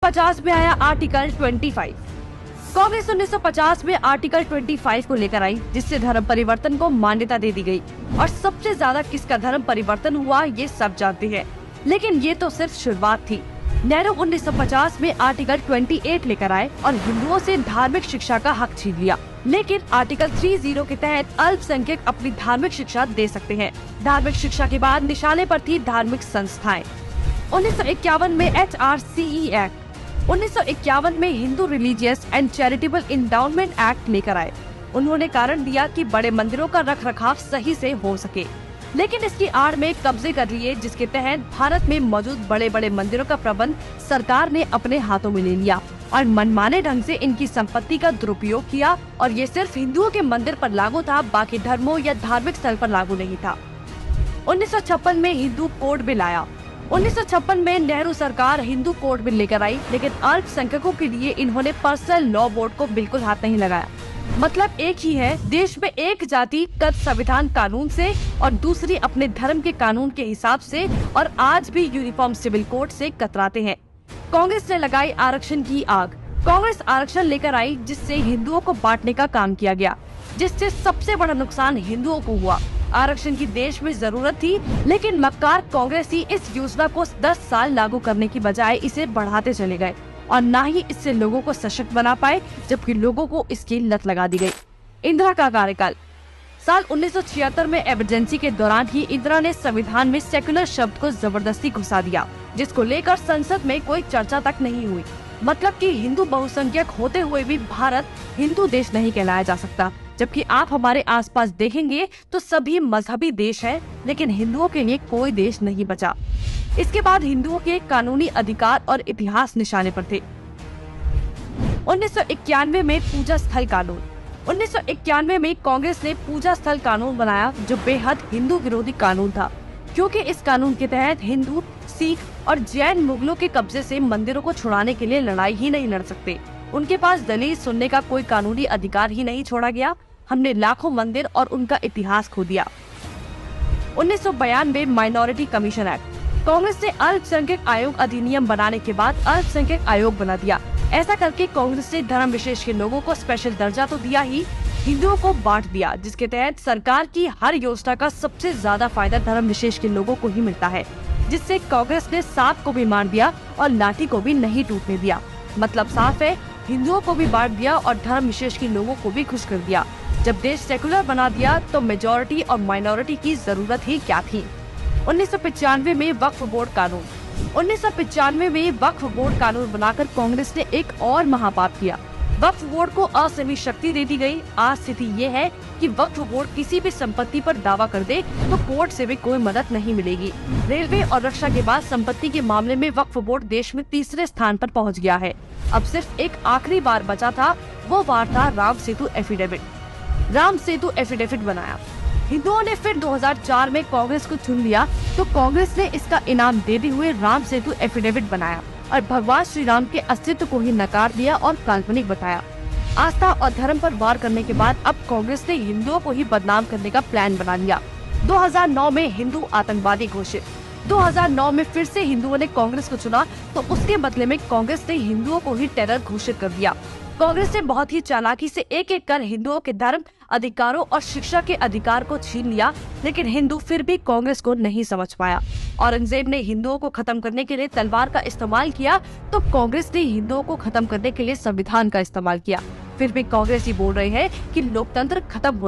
1950 में आया आर्टिकल 25। कांग्रेस 1950 में आर्टिकल 25 को लेकर आई, जिससे धर्म परिवर्तन को मान्यता दे दी गई। और सबसे ज्यादा किसका धर्म परिवर्तन हुआ ये सब जानते हैं, लेकिन ये तो सिर्फ शुरुआत थी। नेहरू 1950 में आर्टिकल 28 लेकर आए और हिंदुओं से धार्मिक शिक्षा का हक छीन लिया। लेकिन आर्टिकल 30 के तहत अल्पसंख्यक अपनी धार्मिक शिक्षा दे सकते हैं। धार्मिक शिक्षा के बाद निशाने पर थी धार्मिक संस्थाएं। 1951 में HRCE एक्ट, 1951 में Hindu religious and charitable endowment act लेकर आए। उन्होंने कारण दिया कि बड़े मंदिरों का रखरखाव सही से हो सके, लेकिन इसकी आड़ में कब्जे कर लिए, जिसके तहत भारत में मौजूद बड़े बड़े मंदिरों का प्रबंध सरकार ने अपने हाथों में ले लिया और मनमाने ढंग से इनकी संपत्ति का दुरुपयोग किया। और ये सिर्फ हिंदुओं के मंदिर पर लागू था, बाकी धर्मों या धार्मिक स्थल पर लागू नहीं था। 1956 में हिंदू कोड बिल आया। 1956 में नेहरू सरकार हिंदू कोड बिल लेकर आई, लेकिन अल्पसंख्यकों के लिए इन्होंने पर्सनल लॉ बोर्ड को बिल्कुल हाथ नहीं लगाया। मतलब एक ही है, देश में एक जाति कद संविधान कानून से और दूसरी अपने धर्म के कानून के हिसाब से, और आज भी यूनिफॉर्म सिविल कोड से कतराते हैं। कांग्रेस ने लगाई आरक्षण की आग। कांग्रेस आरक्षण लेकर आई, जिससे हिंदुओं को बांटने का काम किया गया, जिससे सबसे बड़ा नुकसान हिंदुओं को हुआ। आरक्षण की देश में जरूरत थी, लेकिन मक्कार कांग्रेसी इस योजना को 10 साल लागू करने की बजाय इसे बढ़ाते चले गए और न ही इससे लोगों को सशक्त बना पाए, जबकि लोगों को इसकी लत लगा दी गई। इंदिरा का कार्यकाल। साल 1976 में इमरजेंसी के दौरान ही इंदिरा ने संविधान में सेक्युलर शब्द को जबरदस्ती घुसा दिया, जिसको लेकर संसद में कोई चर्चा तक नहीं हुई। मतलब कि हिंदू बहुसंख्यक होते हुए भी भारत हिंदू देश नहीं कहलाया जा सकता, जबकि आप हमारे आसपास देखेंगे तो सभी मजहबी देश हैं, लेकिन हिंदुओं के लिए कोई देश नहीं बचा। इसके बाद हिंदुओं के कानूनी अधिकार और इतिहास निशाने पर थे। 1991 में पूजा स्थल कानून। 1991 में कांग्रेस ने पूजा स्थल कानून बनाया, जो बेहद हिंदू विरोधी कानून था, क्योंकि इस कानून के तहत हिंदू, सिख और जैन मुगलों के कब्जे से मंदिरों को छुड़ाने के लिए लड़ाई ही नहीं लड़ सकते। उनके पास दलील सुनने का कोई कानूनी अधिकार ही नहीं छोड़ा गया। हमने लाखों मंदिर और उनका इतिहास खो दिया। 1992 माइनॉरिटी कमीशन एक्ट। कांग्रेस ने अल्पसंख्यक आयोग अधिनियम बनाने के बाद अल्पसंख्यक आयोग बना दिया। ऐसा करके कांग्रेस ने धर्म विशेष के लोगों को स्पेशल दर्जा तो दिया ही, हिंदुओं को बांट दिया, जिसके तहत सरकार की हर योजना का सबसे ज्यादा फायदा धर्म विशेष के लोगों को ही मिलता है, जिससे कांग्रेस ने सांप को भी मार दिया और लाठी को भी नहीं टूटने दिया। मतलब साफ है, हिंदुओं को भी बांट दिया और धर्म विशेष के लोगों को भी खुश कर दिया। जब देश सेकुलर बना दिया तो मेजॉरिटी और माइनॉरिटी की जरूरत ही क्या थी। 1995 में वक्फ बोर्ड कानून। 1995 में वक्फ बोर्ड कानून बनाकर कांग्रेस ने एक और महापाप किया। वक्फ बोर्ड को असीमित शक्ति दे दी गई। आज स्थिति ये है कि वक्फ बोर्ड किसी भी संपत्ति पर दावा कर दे तो कोर्ट से भी कोई मदद नहीं मिलेगी। रेलवे और रक्षा के बाद संपत्ति के मामले में वक्फ बोर्ड देश में तीसरे स्थान पर पहुंच गया है। अब सिर्फ एक आखिरी बार बचा था, वो बार था राम सेतु एफिडेविट। राम सेतु एफिडेविट बनाया। हिंदुओं ने फिर 2004 में कांग्रेस को चुन लिया, तो कांग्रेस ने इसका इनाम देते हुए राम सेतु एफिडेविट बनाया और भगवान श्री राम के अस्तित्व को ही नकार दिया और काल्पनिक बताया। आस्था और धर्म पर वार करने के बाद अब कांग्रेस ने हिंदुओं को ही बदनाम करने का प्लान बना लिया। 2009 में हिंदू आतंकवादी घोषित। 2009 में फिर से हिंदुओं ने कांग्रेस को चुना, तो उसके बदले में कांग्रेस ने हिंदुओं को ही टेरर घोषित कर दिया। कांग्रेस ने बहुत ही चालाकी से एक एक कर हिंदुओं के धर्म, अधिकारों और शिक्षा के अधिकार को छीन लिया, लेकिन हिंदू फिर भी कांग्रेस को नहीं समझ पाया। औरंगजेब ने हिंदुओं को खत्म करने के लिए तलवार का इस्तेमाल किया, तो कांग्रेस ने हिंदुओं को खत्म करने के लिए संविधान का इस्तेमाल किया। फिर भी कांग्रेस ही बोल रहे हैं कि लोकतंत्र खत्म हो रहा